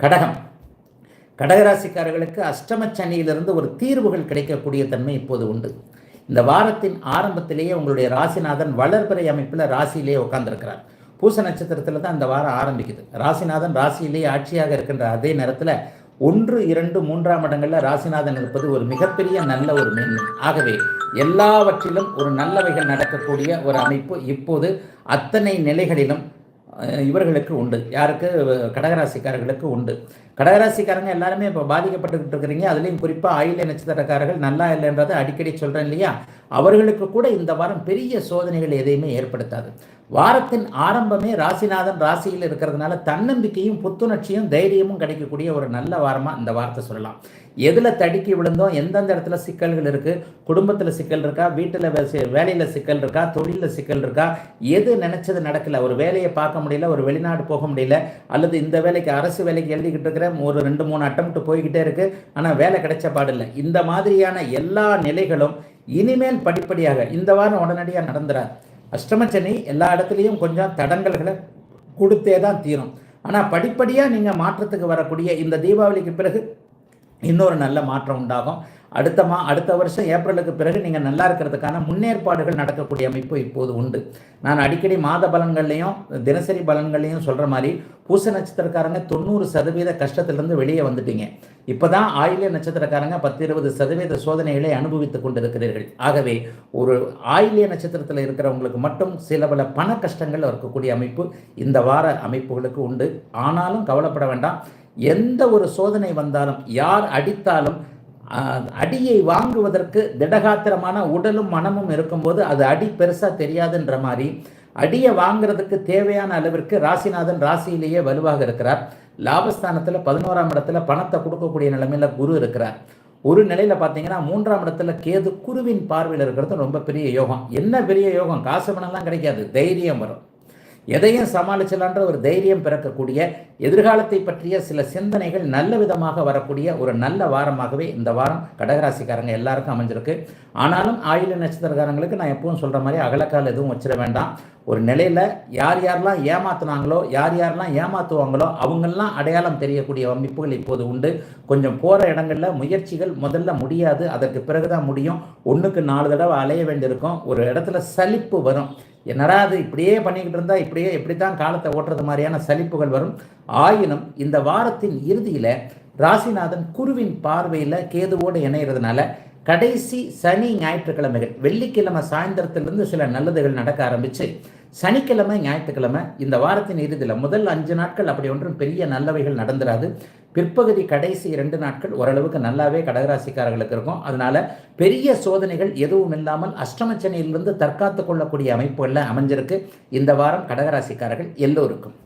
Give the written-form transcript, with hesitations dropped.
கடகம். கடகராசிக்காரர்களுக்கு அஷ்டம சனியிலிருந்து ஒரு தீர்வுகள் கிடைக்கக்கூடிய தன்மை இப்போது உண்டு. இந்த வாரத்தின் ஆரம்பத்திலேயே உங்களுடைய ராசிநாதன் வளர்பிறை அமைப்பில் ராசியிலேயே உட்கார்ந்துருக்கிறார். பூச நட்சத்திரத்தில் தான் இந்த வாரம் ஆரம்பிக்குது. ராசிநாதன் ராசியிலேயே ஆட்சியாக இருக்கின்ற அதே நேரத்தில் 1, 2, 3ஆம் இடங்களில் ராசிநாதன் இருப்பது ஒரு மிகப்பெரிய நல்ல ஒரு மேன்மை. ஆகவே எல்லாவற்றிலும் ஒரு நல்லவைகள் நடக்கக்கூடிய ஒரு அமைப்பு இப்போது அத்தனை நிலைகளிலும் இவர்களுக்கு உண்டு. யாருக்கு? கடகராசிக்காரர்களுக்கு உண்டு. கடகராசிக்காரங்க எல்லாருமே இப்போ பாதிக்கப்பட்டுக்கிட்டு இருக்கிறீங்க. அதுலேயும் குறிப்பாக ஆயில்ய நட்சத்திரக்காரர்கள் நல்லா இல்லைன்றதை அடிக்கடி சொல்கிறேன் இல்லையா? அவர்களுக்கு கூட இந்த வாரம் பெரிய சோதனைகள் எதையுமே ஏற்படுத்தாது. வாரத்தின் ஆரம்பமே ராசிநாதன் ராசியில் இருக்கிறதுனால தன்னம்பிக்கையும் புத்துணர்ச்சியும் தைரியமும் கிடைக்கக்கூடிய ஒரு நல்ல வாரமாக இந்த வாரத்தை சொல்லலாம். எதில் தடுக்கி விழுந்தோம், எந்தெந்த இடத்துல சிக்கல்கள் இருக்குது, குடும்பத்தில் சிக்கல் இருக்கா, வீட்டில் வேலையில் சிக்கல் இருக்கா, தொழிலில் சிக்கல் இருக்கா, எது நினச்சது நடக்கலை, ஒரு வேலையை பார்க்க முடியல, ஒரு வெளிநாடு போக முடியல, அல்லது இந்த வேலைக்கு அரசு வேலைக்கு எழுதிக்கிட்டு இருக்கிற ஒரு 2-3 அட்டம்ப்ட் போய்கிட்டே இருக்குது, ஆனால் வேலை கிடைச்ச பாடில்லை. இந்த மாதிரியான எல்லா நிலைகளும் இனிமேல் படிப்படியாக இந்த வாரம் உடனடியாக நடந்துடாது. அஷ்டமச்சனி எல்லா இடத்துலையும் கொஞ்சம் தடங்கல்களை கொடுத்தே தான் தீரும். ஆனால் படிப்படியாக நீங்கள் மாற்றத்துக்கு வரக்கூடிய இந்த தீபாவளிக்கு பிறகு இன்னொரு நல்ல மாற்றம் உண்டாகும். அடுத்த வருஷம் ஏப்ரலுக்கு பிறகு நீங்கள் நல்லா இருக்கிறதுக்கான முன்னேற்பாடுகள் நடக்கக்கூடிய அமைப்பு இப்போது உண்டு. நான் அடிக்கடி மாத பலன்கள்லையும் தினசரி பலன்கள்லையும் சொல்கிற மாதிரி பூச நட்சத்திரக்காரங்க 90% கஷ்டத்திலிருந்து வெளியே வந்துட்டீங்க. இப்போ தான் ஆயில்ய நட்சத்திரக்காரங்க 10-20% சோதனைகளை அனுபவித்து கொண்டு இருக்கிறீர்கள். ஆகவே ஒரு ஆயில்ய நட்சத்திரத்தில் இருக்கிறவங்களுக்கு மட்டும் சில பல பண கஷ்டங்கள் இருக்கக்கூடிய அமைப்பு இந்த வார அமைப்புகளுக்கு உண்டு. ஆனாலும் கவலைப்பட வேண்டாம். எந்த ஒரு சோதனை வந்தாலும், யார் அடித்தாலும், அடியை வாங்குவதற்கு திடகாத்திரமான உடலும் மனமும் இருக்கும்போது அது அடி பெருசாக தெரியாதுன்ற மாதிரி அடியை வாங்குறதுக்கு தேவையான அளவிற்கு ராசிநாதன் ராசியிலேயே வலுவாக இருக்கிறார். லாபஸ்தானத்தில் 11ஆம் இடத்துல பணத்தை கொடுக்கக்கூடிய நிலைமையில் குரு இருக்கிறார். ஒரு நிலையில் பார்த்தீங்கன்னா 3ஆம் இடத்துல கேது குருவின் பார்வையில் இருக்கிறது ரொம்ப பெரிய யோகம். என்ன பெரிய யோகம்? காசு பணம்லாம் கிடைக்காது, தைரியம் வரும். எதையும் சமாளிச்சலான்ற ஒரு தைரியம் பிறக்கக்கூடிய, எதிர்காலத்தை பற்றிய சில சிந்தனைகள் நல்ல விதமாக வரக்கூடிய ஒரு நல்ல வாரமாகவே இந்த வாரம் கடகராசிக்காரங்க எல்லாருக்கும் அமைஞ்சிருக்கு. ஆனாலும் ஆயில்ய நட்சத்திரக்காரங்களுக்கு நான் எப்பவும் சொல்கிற மாதிரி அகலக்கால் எதுவும் வச்சிட வேண்டாம். ஒரு நிலையில் யார் யாரெல்லாம் ஏமாத்துனாங்களோ, யார் யாரெல்லாம் ஏமாற்றுவாங்களோ அவங்கெல்லாம் அடையாளம் தெரியக்கூடிய அமைப்புகள் இப்போது உண்டு. கொஞ்சம் போகிற இடங்களில் முயற்சிகள் முதல்ல முடியாது, அதற்கு பிறகுதான் முடியும். 1க்கு 4 தடவை அலைய வேண்டியிருக்கும். ஒரு இடத்துல சலிப்பு வரும். என்னடா அது இப்படியே பண்ணிக்கிட்டு இருந்தால் எப்படித்தான் காலத்தை ஓட்டுறது மாதிரியான சலிப்புகள் வரும். ஆயினும் இந்த வாரத்தின் இறுதியில் ராசிநாதன் குருவின் பார்வையில் கேதுவோடு இணைகிறதுனால கடைசி சனி ஞாயிற்றுக்கிழமைகள், வெள்ளிக்கிழமை சாயந்தரத்திலிருந்து சில நல்லதுகள் நடக்க ஆரம்பித்து சனிக்கிழமை ஞாயிற்றுக்கிழமை இந்த வாரத்தின் இறுதியில் முதல் 5 நாட்கள் அப்படி ஒன்றும் பெரிய நல்லவைகள் நடந்துடாது. பிற்பகுதி கடைசி 2 நாட்கள் ஓரளவுக்கு நல்லாவே கடகராசிக்காரர்களுக்கு இருக்கும். அதனால பெரிய சோதனைகள் எதுவும் இல்லாமல் அஷ்டமச்சனியிலிருந்து தற்காத்து கொள்ளக்கூடிய அமைப்புகளில் அமைஞ்சிருக்கு இந்த வாரம் கடகராசிக்காரர்கள் எல்லோருக்கும்.